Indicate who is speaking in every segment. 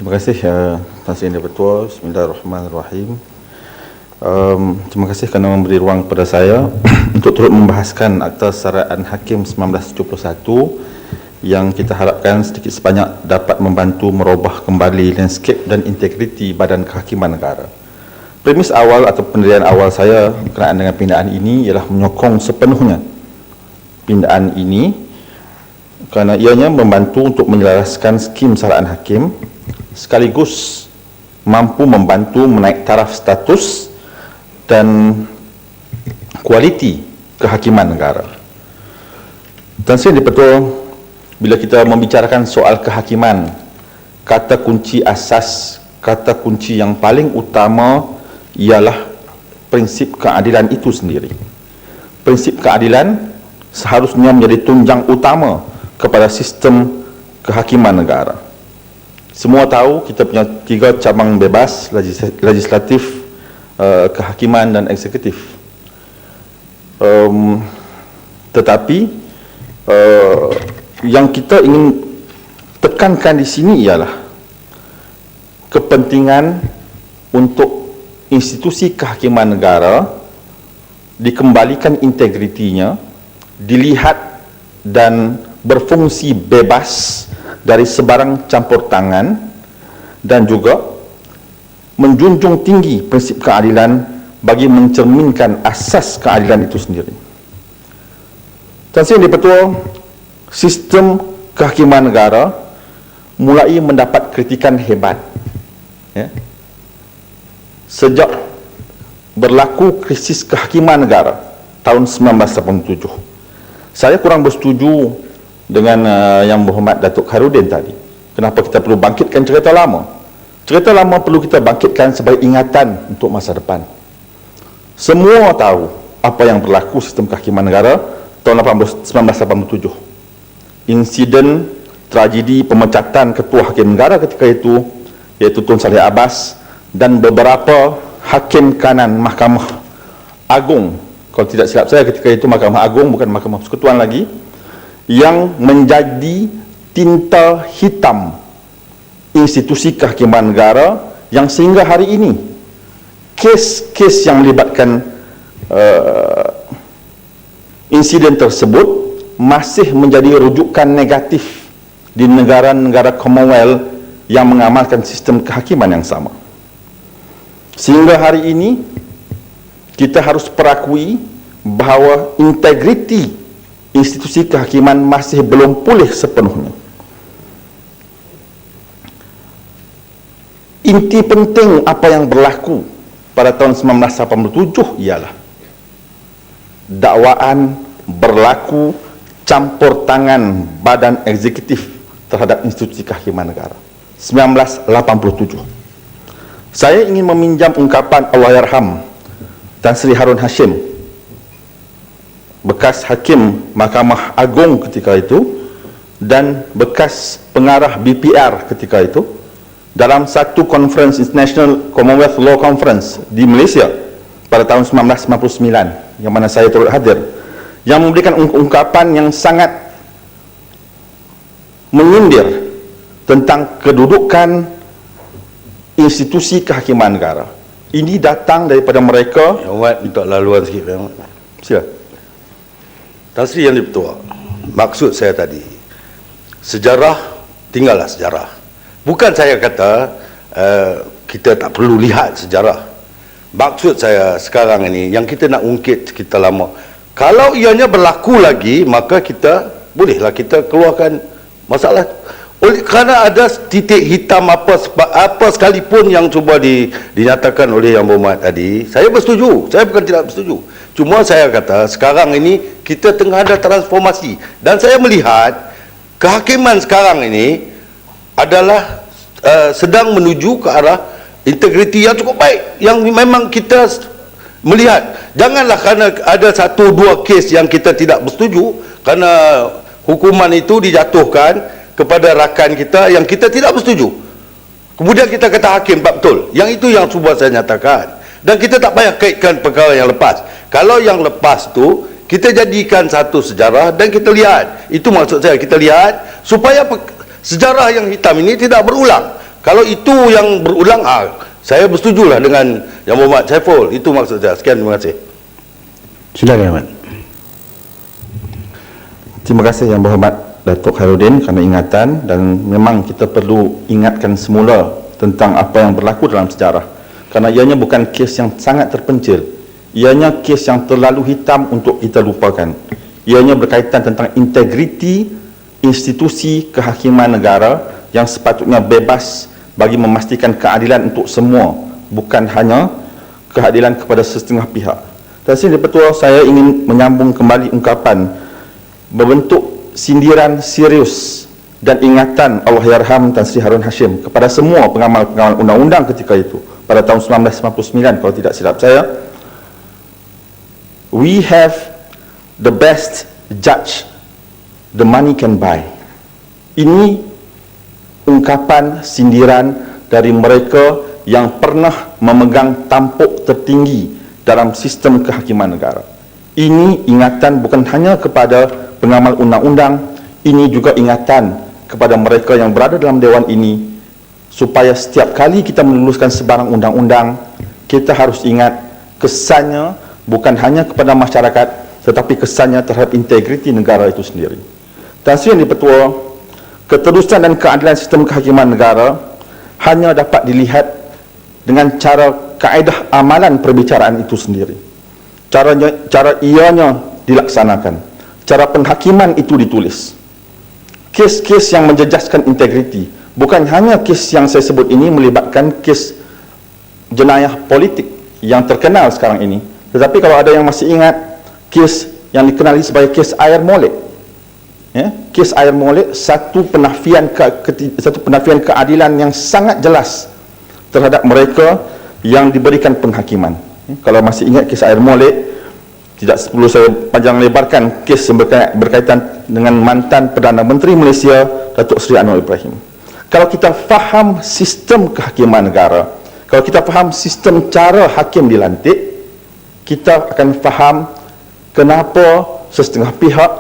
Speaker 1: Terima kasih Tuan Sri Yang Bertuah. Bismillahirrahmanirrahim. Terima kasih kerana memberi ruang kepada saya untuk turut membahaskan Akta Syariatan Hakim 1971 yang kita harapkan sedikit sebanyak dapat membantu merubah kembali landscape dan integriti Badan Kehakiman Negara. Premis awal atau pendirian awal saya berkenaan dengan pindaan ini ialah menyokong sepenuhnya pindaan ini kerana ianya membantu untuk menyelaraskan skim syariatan hakim sekaligus mampu membantu menaik taraf status dan kualiti kehakiman negara. Dan saya betul bila kita membicarakan soal kehakiman, kata kunci asas, kata kunci yang paling utama ialah prinsip keadilan itu sendiri. Prinsip keadilan seharusnya menjadi tunjang utama kepada sistem kehakiman negara. Semua tahu kita punya 3 cabang bebas, legislatif, kehakiman dan eksekutif. Tetapi yang kita ingin tekankan di sini ialah kepentingan untuk institusi kehakiman negara dikembalikan integritinya, dilihat dan berfungsi bebas dari sebarang campur tangan, dan juga menjunjung tinggi prinsip keadilan bagi mencerminkan asas keadilan itu sendiri. Dan saya dipertua, sistem kehakiman negara mulai mendapat kritikan hebat sejak berlaku krisis kehakiman negara tahun 1987. Saya kurang bersetuju dengan Yang Berhormat Datuk Khairuddin tadi. Kenapa kita perlu bangkitkan cerita lama? Cerita lama perlu kita bangkitkan sebagai ingatan untuk masa depan. Semua tahu apa yang berlaku sistem kehakiman negara tahun 1987. Insiden tragedi pemecatan Ketua Hakim Negara ketika itu, iaitu Tun Salleh Abbas, dan beberapa hakim kanan Mahkamah Agung, kalau tidak silap saya ketika itu Mahkamah Agung, bukan Mahkamah Persekutuan lagi, yang menjadi tinta hitam institusi kehakiman negara, yang sehingga hari ini kes-kes yang melibatkan insiden tersebut masih menjadi rujukan negatif di negara-negara Commonwealth yang mengamalkan sistem kehakiman yang sama. Sehingga hari ini kita harus perakui bahawa integriti institusi kehakiman masih belum pulih sepenuhnya. Inti penting apa yang berlaku pada tahun 1987 ialah dakwaan berlaku campur tangan badan eksekutif terhadap institusi kehakiman negara. 1987. Saya ingin meminjam ungkapan Allahyarham Tan Sri Harun Hashim, bekas Hakim Mahkamah Agung ketika itu dan bekas pengarah BPR ketika itu, dalam satu conference, International Commonwealth Law Conference di Malaysia pada tahun 1999, yang mana saya turut hadir, yang memberikan ungkapan yang sangat menyindir tentang kedudukan institusi kehakiman negara. Ini datang daripada mereka.
Speaker 2: Yang Wan minta laluan sikit.
Speaker 1: Sila.
Speaker 2: Tan Sri Yang Dipertua, maksud saya tadi, sejarah tinggallah sejarah. Bukan saya kata kita tak perlu lihat sejarah. Maksud saya sekarang ini, yang kita nak ungkit kita lama, kalau ianya berlaku lagi, maka kita bolehlah kita keluarkan masalah. Kerana ada titik hitam apa sekalipun yang cuba dinyatakan oleh Yang Berhormat tadi, saya bersetuju. Saya bukan tidak bersetuju. Cuma saya kata sekarang ini kita tengah ada transformasi, dan saya melihat kehakiman sekarang ini adalah sedang menuju ke arah integriti yang cukup baik, yang memang kita melihat. Janganlah kerana ada 1-2 kes yang kita tidak bersetuju, kerana hukuman itu dijatuhkan kepada rakan kita yang kita tidak bersetuju, kemudian kita kata hakim tak betul. Yang itu yang cuba saya nyatakan, dan kita tak payah kaitkan perkara yang lepas. Kalau yang lepas tu kita jadikan satu sejarah dan kita lihat, itu maksud saya, kita lihat supaya sejarah yang hitam ini tidak berulang. Kalau itu yang berulang, saya bersetujulah dengan Yang Berhormat Saiful. Itu maksud saya. Sekian, terima kasih.
Speaker 3: Silakan Ahmad.
Speaker 1: Terima kasih Yang Berhormat Datuk Khairuddin kerana ingatan, dan memang kita perlu ingatkan semula tentang apa yang berlaku dalam sejarah, kerana ianya bukan kes yang sangat terpencil, ianya kes yang terlalu hitam untuk kita lupakan. Ianya berkaitan tentang integriti institusi kehakiman negara yang sepatutnya bebas bagi memastikan keadilan untuk semua, bukan hanya keadilan kepada setengah pihak. Dan sini Ketua, saya ingin menyambung kembali ungkapan berbentuk sindiran serius dan ingatan Allahyarham Tan Sri Harun Hashim kepada semua pengamal-pengamal undang-undang ketika itu pada tahun 1999 kalau tidak silap saya. We have the best judge the money can buy. Ini ungkapan sindiran dari mereka yang pernah memegang tampuk tertinggi dalam sistem kehakiman negara. Ini ingatan bukan hanya kepada pengamal undang-undang, ini juga ingatan kepada mereka yang berada dalam dewan ini, supaya setiap kali kita meluluskan sebarang undang-undang, kita harus ingat kesannya bukan hanya kepada masyarakat, tetapi kesannya terhadap integriti negara itu sendiri. Dan yang Di-Pertua, keterusan dan keadilan sistem kehakiman negara hanya dapat dilihat dengan cara kaedah amalan perbicaraan itu sendiri. Cara ianya dilaksanakan, cara penghakiman itu ditulis. Kes-kes yang menjejaskan integriti, bukan hanya kes yang saya sebut ini melibatkan kes jenayah politik yang terkenal sekarang ini, tetapi kalau ada yang masih ingat kes yang dikenali sebagai kes air molek, kes air molek, satu penafian keadilan yang sangat jelas terhadap mereka yang diberikan penghakiman. Kalau masih ingat kes air molek, tidak perlu saya panjang lebarkan kes yang berkaitan dengan mantan Perdana Menteri Malaysia Datuk Seri Anwar Ibrahim. Kalau kita faham sistem kehakiman negara, kalau kita faham sistem cara hakim dilantik, kita akan faham kenapa setengah pihak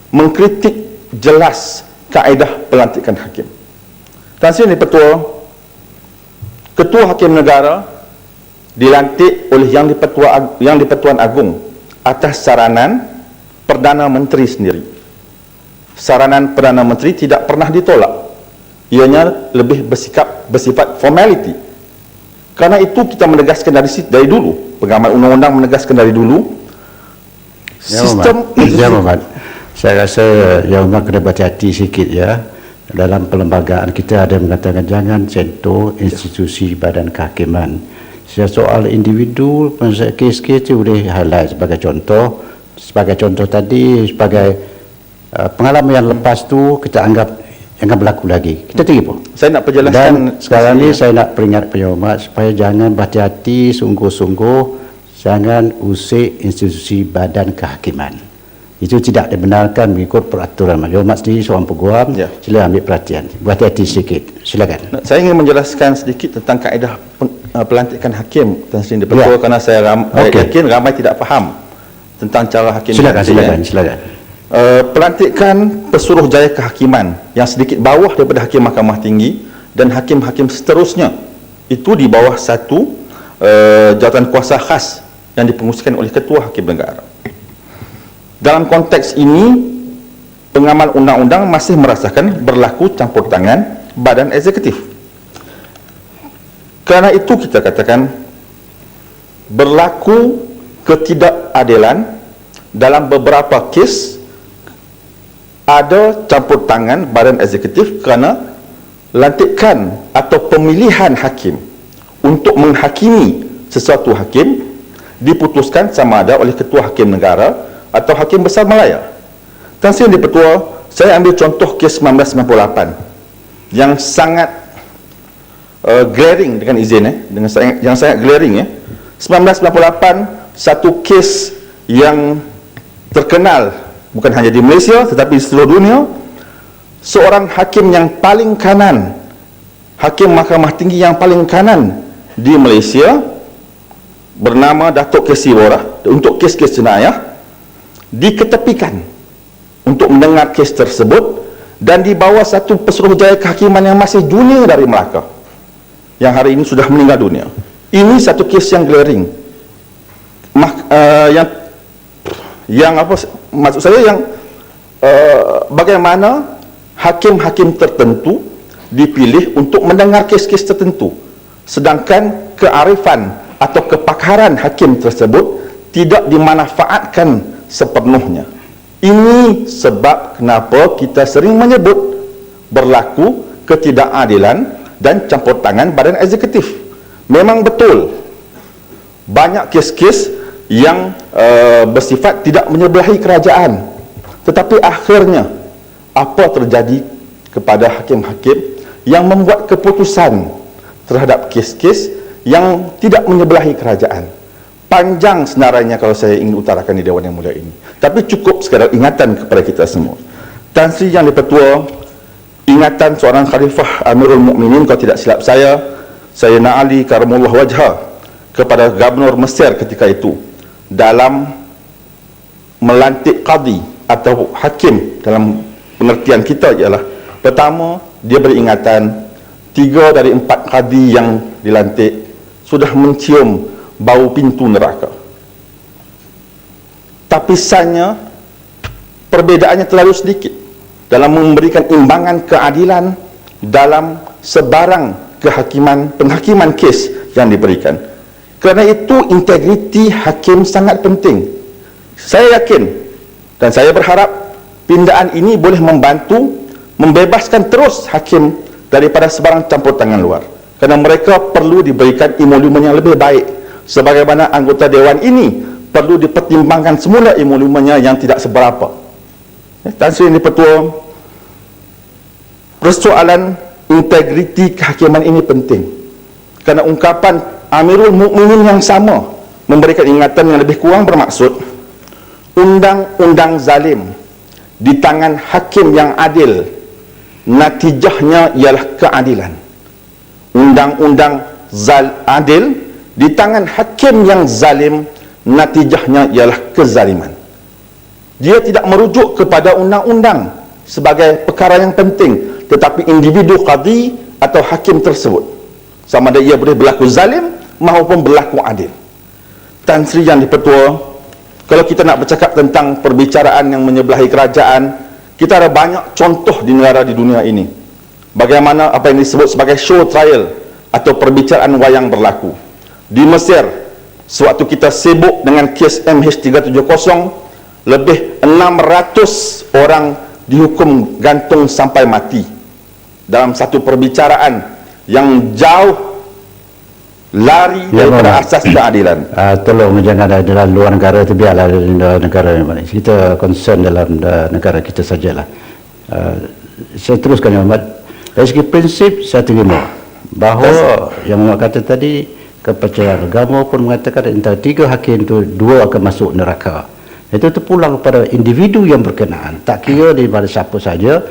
Speaker 1: mengkritik jelas kaedah pelantikan hakim. Tan Sri Di-Pertua, Ketua Hakim Negara dilantik oleh Yang di-Pertuan Agong atas saranan Perdana Menteri sendiri. Saranan Perdana Menteri tidak pernah ditolak. Ianya lebih bersifat formality. Karena itu kita menegaskan dari dulu, pengamal undang-undang menegaskan dari dulu, sistem
Speaker 3: Muhammad. Saya rasa Yang Muhammad kena berhati-hati sikit ya. Dalam perlembagaan kita ada mengatakan jangan sentuh institusi badan kehakiman. Soal individu, kes-kes itu boleh highlight sebagai contoh. Sebagai contoh tadi, sebagai pengalaman yang lepas tu kita anggap jangan berlaku lagi. Kita terima.
Speaker 1: Saya nak perjelaskan.
Speaker 3: Dan sekarang ni saya nak peringat Penyelamat supaya jangan berhati-hati, sungguh-sungguh jangan usik institusi badan kehakiman. Itu tidak dibenarkan mengikut peraturan. Penyelamat sendiri seorang peguam, sila ambil perhatian. Berhati-hati sikit. Silakan.
Speaker 1: Saya ingin menjelaskan sedikit tentang kaedah pelantikan hakim Tan Sri Di-Pertua, kerana saya yakin ramai tidak faham tentang cara hakim.
Speaker 3: Silakan.
Speaker 1: Pelantikan Pesuruhjaya Kehakiman yang sedikit bawah daripada Hakim Mahkamah Tinggi dan hakim-hakim seterusnya itu di bawah satu jawatan kuasa khas yang dipenguruskan oleh Ketua Hakim Negara. Dalam konteks ini, pengamal undang-undang masih merasakan berlaku campur tangan badan eksekutif. Kerana itu kita katakan berlaku ketidakadilan dalam beberapa kes, ada campur tangan badan eksekutif kerana lantikan atau pemilihan hakim untuk menghakimi sesuatu hakim diputuskan sama ada oleh Ketua Hakim Negara atau Hakim Besar Malaya. Tan Sri Di-Pertua, saya ambil contoh kes 1998 yang sangat glaring, dengan izin yang sangat glaring 1998, satu kes yang terkenal bukan hanya di Malaysia tetapi di seluruh dunia. Seorang hakim yang paling kanan, Hakim Mahkamah Tinggi yang paling kanan di Malaysia, bernama Datuk Kesi Borah, untuk kes-kes jenayah, diketepikan untuk mendengar kes tersebut dan di bawah satu Pesuruhjaya Kehakiman yang masih junior dari Melaka. yang hari ini sudah meninggal dunia. Ini satu kes yang glaring. Yang apa maksud saya yang bagaimana hakim-hakim tertentu dipilih untuk mendengar kes-kes tertentu, sedangkan kearifan atau kepakaran hakim tersebut tidak dimanfaatkan sepenuhnya. Ini sebab kenapa kita sering menyebut berlaku ketidakadilan dan campur tangan badan eksekutif. Memang betul banyak kes-kes yang bersifat tidak menyebelahi kerajaan, tetapi akhirnya apa terjadi kepada hakim-hakim yang membuat keputusan terhadap kes-kes yang tidak menyebelahi kerajaan? Panjang senarainya kalau saya ingin utarakan di Dewan Yang Mulia ini, tapi cukup sekadar ingatan kepada kita semua. Tan Sri Yang Dipertua, ingatan seorang Khalifah Amirul Mukminin, kalau tidak silap saya, Sayyidina Ali Karamullah Wajha, kepada Gubernur Mesir ketika itu dalam melantik qadi atau hakim, dalam pengertian kita ialah, pertama dia beringatan 3 dari 4 qadi yang dilantik sudah mencium bau pintu neraka. Tapisannya, perbedaannya terlalu sedikit dalam memberikan imbangan keadilan dalam sebarang penghakiman kes yang diberikan. Kerana itu integriti hakim sangat penting. Saya yakin dan saya berharap pindaan ini boleh membantu membebaskan terus hakim daripada sebarang campur tangan luar, kerana mereka perlu diberikan emolumen yang lebih baik, sebagaimana anggota Dewan ini perlu dipertimbangkan semula emolumennya yang tidak seberapa. Tan Sri Yang Dipertua, persoalan integriti kehakiman ini penting, kerana ungkapan Amirul Mukminin yang sama memberikan ingatan yang lebih kurang bermaksud undang-undang zalim di tangan hakim yang adil, natijahnya ialah keadilan. Undang-undang adil di tangan hakim yang zalim, natijahnya ialah kezaliman. Dia tidak merujuk kepada undang-undang sebagai perkara yang penting, tetapi individu qadi atau hakim tersebut, sama ada ia boleh berlaku zalim maupun berlaku adil. Tan Sri Yang Dipertua, kalau kita nak bercakap tentang perbicaraan yang menyebelahi kerajaan, kita ada banyak contoh di negara di dunia ini. Bagaimana apa yang disebut sebagai show trial atau perbicaraan wayang berlaku. Di Mesir, sewaktu kita sibuk dengan kes MH370, lebih 600 orang dihukum gantung sampai mati dalam satu perbicaraan yang jauh lari daripada asas keadilan.
Speaker 3: Tolong jangan ada dalam luar negara itu, biarlah dalam negara yang mana. Kita concern dalam negara kita sajalah. Saya teruskan Yang Amat. Dari segi prinsip saya terima bahawa yang Muhammad kata tadi, kepercayaan agama pun mengatakan antara 3 hakim itu 2 akan masuk neraka. Itu terpulang kepada individu yang berkenaan, tak kira daripada siapa saja.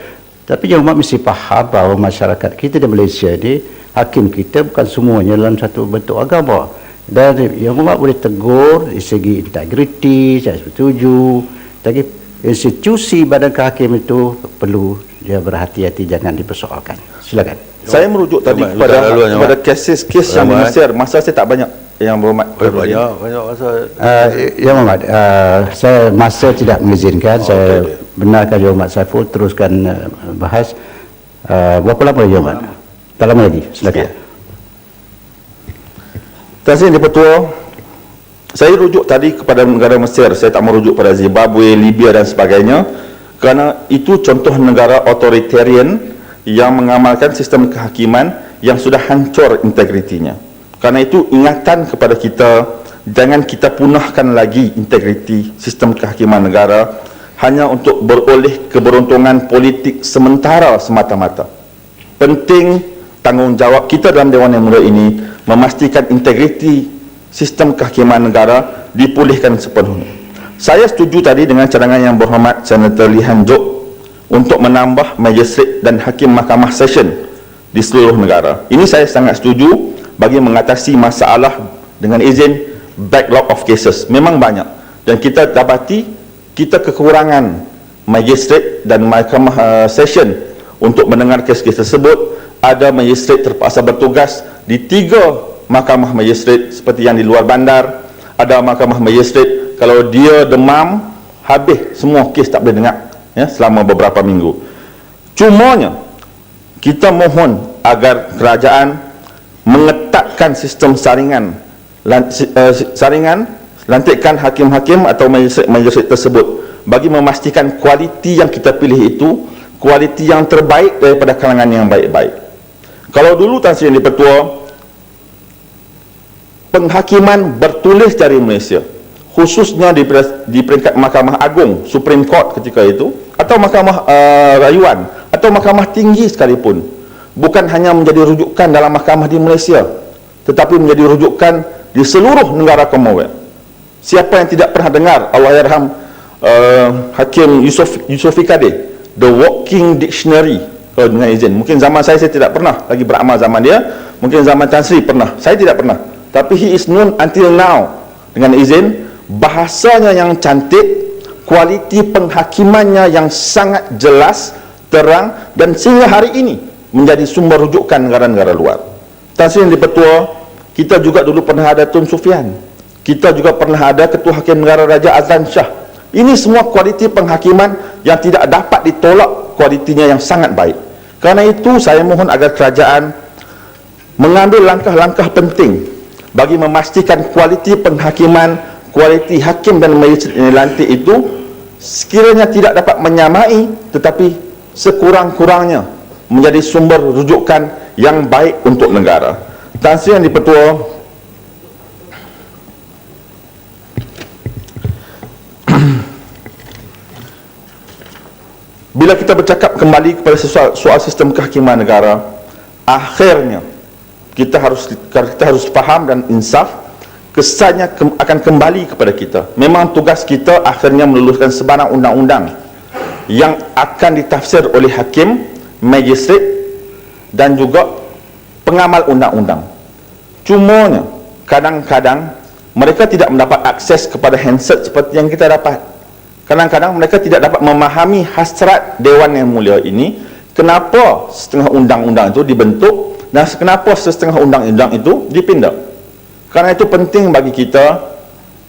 Speaker 3: Tapi Yang Amat mesti faham bahawa masyarakat kita di Malaysia ni, hakim kita bukan semuanya dalam satu bentuk agama. Dan Yang Amat boleh tegur dari segi integriti, saya setuju. Tapi institusi badan kehakim itu perlu dia berhati-hati, jangan dipersoalkan. Silakan.
Speaker 1: Saya merujuk tadi kepada kes-kes yang di Mesir. Masa saya tak banyak Yang Berhormat.
Speaker 2: Banyak masa.
Speaker 3: Yang Amat, saya masa tidak mengizinkan. Saya benarkan Yang Amat Saiful teruskan bahas. Berapa lama Yang Amat? Tak lama lagi. Silakan.
Speaker 1: Tan Sri Yang Dipertua, saya rujuk tadi kepada negara Mesir. Saya tak merujuk pada Zimbabwe, Libya dan sebagainya, kerana itu contoh negara authoritarian yang mengamalkan sistem kehakiman yang sudah hancur integritinya. Karena itu ingatan kepada kita, jangan kita punahkan lagi integriti sistem kehakiman negara hanya untuk beroleh keberuntungan politik sementara semata-mata. Penting tanggungjawab kita dalam Dewan Yang Mulia ini memastikan integriti sistem kehakiman negara dipulihkan sepenuhnya. Saya setuju tadi dengan cadangan Yang Berhormat Senator Lee Han Jok untuk menambah magistrate dan hakim mahkamah session di seluruh negara. Ini saya sangat setuju bagi mengatasi masalah dengan izin backlog of cases. Memang banyak dan kita dapati kita kekurangan magistrate dan mahkamah session untuk mendengar kes-kes tersebut. ada magistrate terpaksa bertugas di 3 mahkamah magistrate seperti yang di luar bandar. Ada mahkamah magistrate kalau dia demam, habis semua kes tak boleh dengar ya, selama beberapa minggu. Cumanya kita mohon agar kerajaan mengetatkan sistem saringan, lantikan hakim-hakim atau magistrate tersebut bagi memastikan kualiti yang kita pilih itu kualiti yang terbaik daripada kalangan yang baik-baik. Kalau dulu Tan Sri Yang Di-Pertua, penghakiman bertulis dari Malaysia, khususnya di peringkat Mahkamah Agung, Supreme Court ketika itu, atau Mahkamah Rayuan, atau Mahkamah Tinggi sekalipun, bukan hanya menjadi rujukan dalam mahkamah di Malaysia, tetapi menjadi rujukan di seluruh negara Commonwealth. Siapa yang tidak pernah dengar Allahyarham Hakim Yusofi Kadeh, The Walking Dictionary, kalau dengan izin, mungkin zaman saya tidak pernah lagi beramal zaman dia, mungkin zaman Tan Sri pernah, saya tidak pernah, tapi he is known until now, dengan izin, bahasanya yang cantik, kualiti penghakimannya yang sangat jelas, terang, dan sehingga hari ini menjadi sumber rujukan negara-negara luar. Tan Sri Yang Di-Pertua, kita juga dulu pernah ada Tun Sufyan, kita juga pernah ada Ketua Hakim Negara Raja Azlan Shah. Ini semua kualiti penghakiman yang tidak dapat ditolak, kualitinya yang sangat baik. Karena itu saya mohon agar kerajaan mengambil langkah-langkah penting bagi memastikan kualiti penghakiman, kualiti hakim dan magistrate yang dilantik itu sekiranya tidak dapat menyamai, tetapi sekurang-kurangnya menjadi sumber rujukan yang baik untuk negara. Tan Sri Yang Di-Pertua, bila kita bercakap kembali kepada soal sistem kehakiman negara, akhirnya kita harus faham dan insaf, kesannya akan kembali kepada kita. Memang tugas kita akhirnya meluluskan sebarang undang-undang yang akan ditafsir oleh hakim, magistrate dan juga pengamal undang-undang. Cumanya kadang-kadang mereka tidak mendapat akses kepada handset seperti yang kita dapat. Kadang-kadang mereka tidak dapat memahami hasrat Dewan Yang Mulia ini, kenapa setengah undang-undang itu dibentuk dan kenapa setengah undang-undang itu dipindah. Karena itu penting bagi kita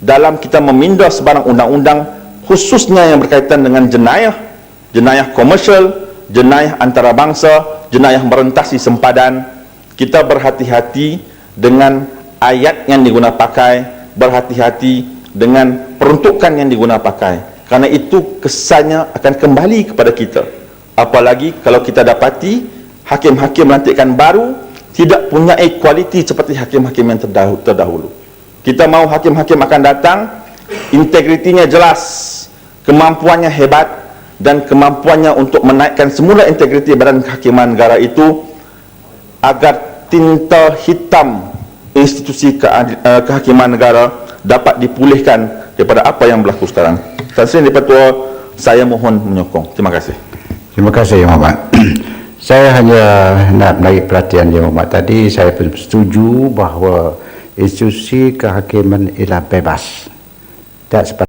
Speaker 1: dalam kita memindah sebarang undang-undang, khususnya yang berkaitan dengan jenayah, jenayah komersial, jenayah antarabangsa, jenayah merentasi sempadan, kita berhati-hati dengan ayat yang digunakan pakai, berhati-hati dengan peruntukan yang digunakan pakai. Karena itu kesannya akan kembali kepada kita. Apalagi kalau kita dapati hakim-hakim lantikan baru tidak punya kualiti seperti hakim-hakim yang terdahulu. Kita mahu hakim-hakim akan datang, integritinya jelas, kemampuannya hebat, dan kemampuannya untuk menaikkan semula integriti badan kehakiman negara itu agar tinta hitam institusi kehakiman negara dapat dipulihkan daripada apa yang berlaku sekarang. Tan Sri Yang Di-Pertua, saya mohon menyokong. Terima kasih.
Speaker 3: Terima kasih Yang Hormat. Saya hanya nak menarik perhatian Yang Hormat tadi, saya setuju bahawa institusi kehakiman ialah bebas. Tak